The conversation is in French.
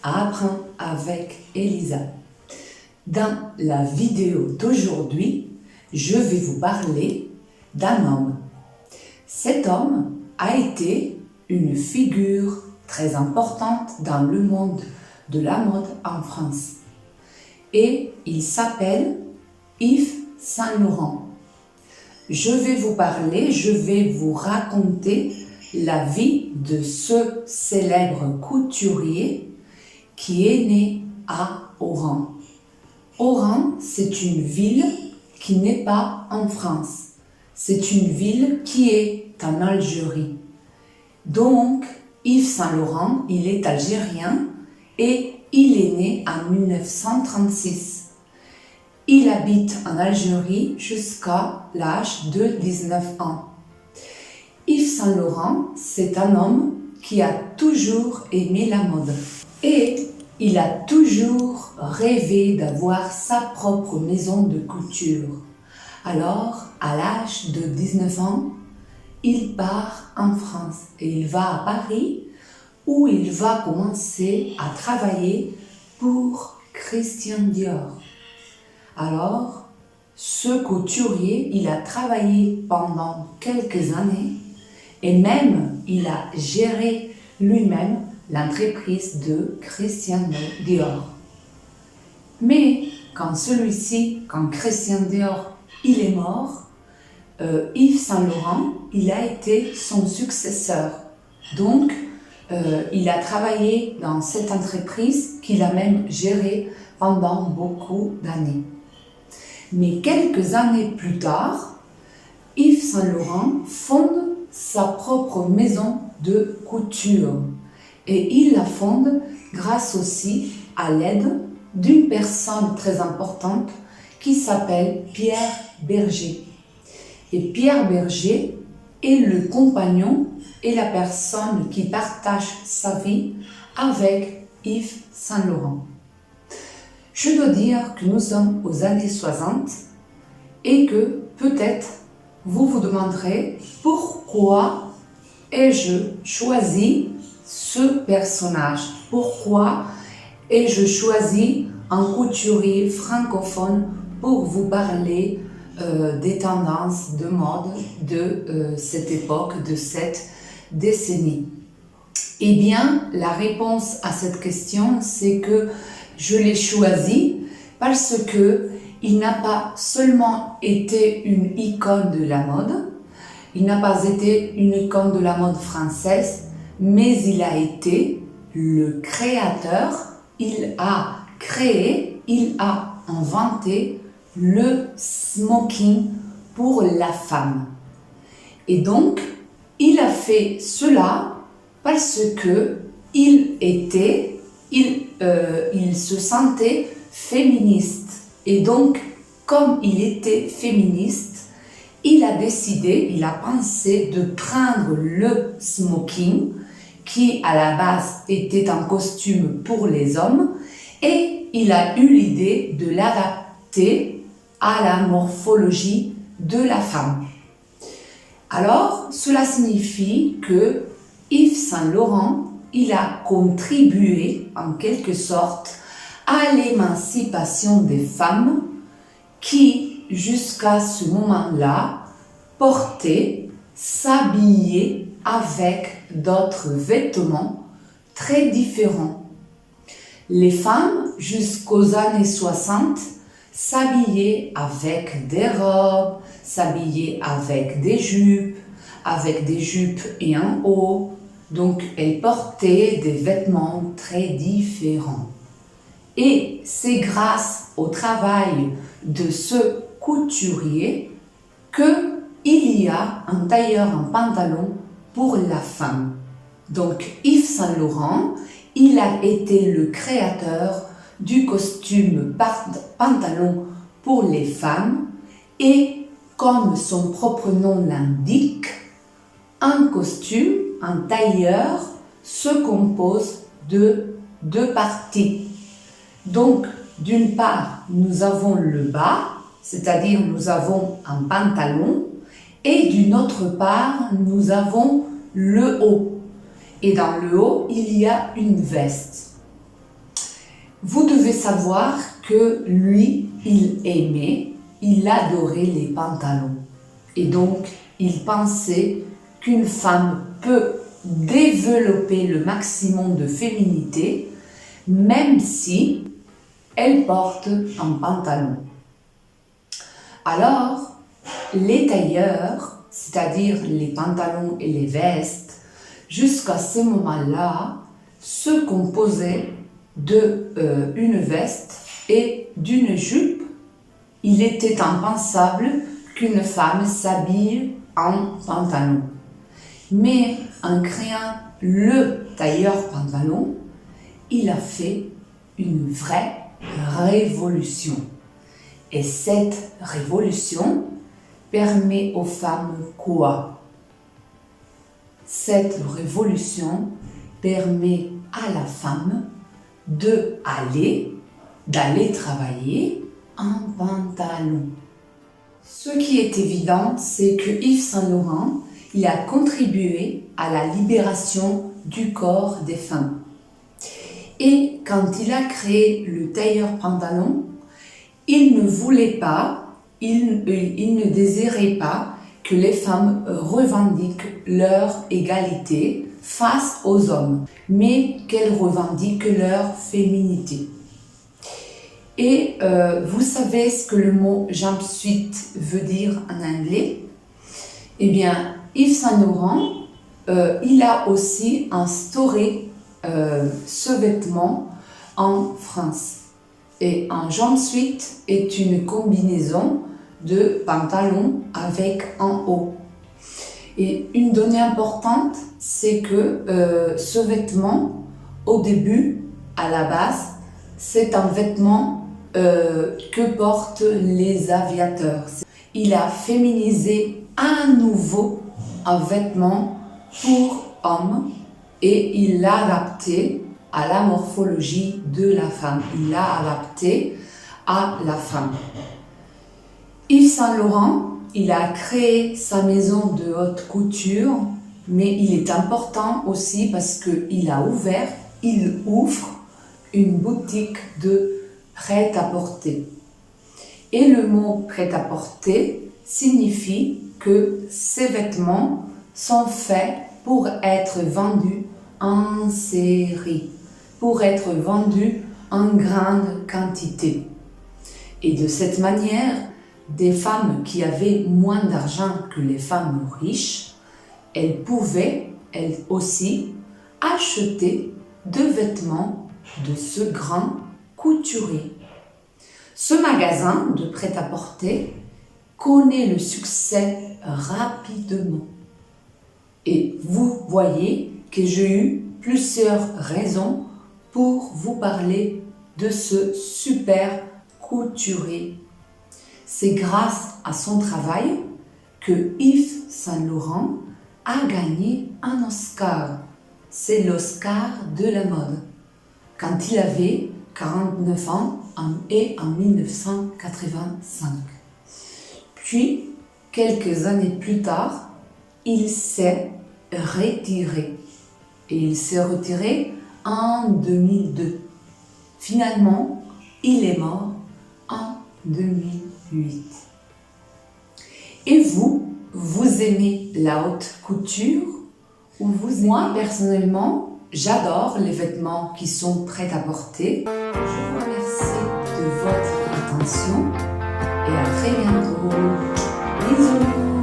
à apprendre avec Elisa. Dans la vidéo d'aujourd'hui, je vais vous parler d'un homme. Cet homme a été une figure très importante dans le monde de la mode en France. Et il s'appelle Yves Saint Laurent. Je vais vous raconter la vie de ce célèbre couturier qui est né à Oran. Oran, c'est une ville qui n'est pas en France. C'est une ville qui est en Algérie. Donc, Yves Saint Laurent, il est algérien et il est né en 1936. Il habite en Algérie jusqu'à l'âge de 19 ans. Yves Saint Laurent, c'est un homme qui a toujours aimé la mode. Et il a toujours rêvé d'avoir sa propre maison de couture. Alors, à l'âge de 19 ans, il part en France et il va à Paris où il va commencer à travailler pour Christian Dior. Alors, ce couturier, il a travaillé pendant quelques années et même il a géré lui-même l'entreprise de Christian Dior. Mais quand Christian Dior, il est mort, Yves Saint Laurent, il a été son successeur. Donc, il a travaillé dans cette entreprise qu'il a même gérée pendant beaucoup d'années. Mais quelques années plus tard, Yves Saint Laurent fonde sa propre maison de couture. Et il la fonde grâce aussi à l'aide d'une personne très importante qui s'appelle Pierre Bergé. Et Pierre Bergé est le compagnon et la personne qui partage sa vie avec Yves Saint Laurent. Je dois dire que nous sommes aux années 60 et que peut-être vous vous demanderez pourquoi ai-je choisi ce personnage? Pourquoi ai-je choisi un couturier francophone pour vous parler des tendances de mode de cette époque, de cette décennie? Eh bien, la réponse à cette question, c'est que je l'ai choisi parce que il n'a pas seulement été une icône de la mode, il n'a pas été une icône de la mode française, mais il a été le créateur, il a créé, il a inventé le smoking pour la femme. Et donc, il a fait cela parce que il se sentait féministe. Et donc, comme il était féministe, il a pensé de prendre le smoking, qui à la base était un costume pour les hommes, et il a eu l'idée de l'adapter à la morphologie de la femme. Alors, cela signifie que Yves Saint Laurent, il a contribué en quelque sorte à l'émancipation des femmes qui, jusqu'à ce moment-là, s'habillaient avec d'autres vêtements très différents. Les femmes, jusqu'aux années 60, s'habillaient avec des robes, s'habillaient avec des jupes et un haut. Donc, elles portaient des vêtements très différents. Et c'est grâce au travail de ce couturier qu'il y a un tailleur en pantalon pour la femme. Donc, Yves Saint Laurent, il a été le créateur du costume pantalon pour les femmes et, comme son propre nom l'indique, un costume, un tailleur, se compose de deux parties. Donc, d'une part, nous avons le bas, c'est-à-dire nous avons un pantalon, et d'une autre part, nous avons le haut. Et dans le haut, il y a une veste. Vous devez savoir que lui, il adorait les pantalons. Et donc, il pensait qu'une femme peut développer le maximum de féminité, même si elle porte un pantalon. Alors, les tailleurs, c'est-à-dire les pantalons et les vestes, jusqu'à ce moment-là, se composaient d'une veste et d'une jupe. Il était impensable qu'une femme s'habille en pantalon. Mais en créant le tailleur pantalon, il a fait une vraie révolution. Et cette révolution permet aux femmes quoi? Cette révolution permet à la femme d'aller travailler en pantalon. Ce qui est évident, c'est que Yves Saint Laurent, il a contribué à la libération du corps des femmes. Et quand il a créé le tailleur pantalon, il ne voulait pas, il ne désirait pas que les femmes revendiquent leur égalité face aux hommes, mais qu'elles revendiquent leur féminité. Et vous savez ce que le mot jumpsuit veut dire en anglais? Eh bien, Yves Saint Laurent, il a aussi instauré ce vêtement en France. Et un jumpsuit est une combinaison de pantalon avec un haut. Et une donnée importante, c'est que ce vêtement, au début, à la base, c'est un vêtement que portent les aviateurs. Il a féminisé à nouveau un vêtement pour hommes et il l'a adapté à la morphologie de la femme. Il l'a adapté à la femme. Yves Saint Laurent, il a créé sa maison de haute couture, mais il est important aussi parce qu'il ouvre une boutique de prêt-à-porter. Et le mot prêt-à-porter signifie que ces vêtements sont faits pour être vendus en série, pour être vendus en grande quantité. Et de cette manière, des femmes qui avaient moins d'argent que les femmes riches, elles pouvaient, elles aussi, acheter de vêtements de ce grand couturier. Ce magasin de prêt-à-porter connaît le succès rapidement. Et vous voyez que j'ai eu plusieurs raisons pour vous parler de ce super couturier. C'est grâce à son travail que Yves Saint Laurent a gagné un Oscar. C'est l'Oscar de la mode, quand il avait 49 ans en 1985. Puis, quelques années plus tard, il s'est retiré. Et il s'est retiré en 2002. Finalement, il est mort en 2008. Et vous, vous aimez la haute couture ou Moi, personnellement, j'adore les vêtements qui sont prêts à porter. Je vous remercie de votre attention et à très bientôt. Bisous!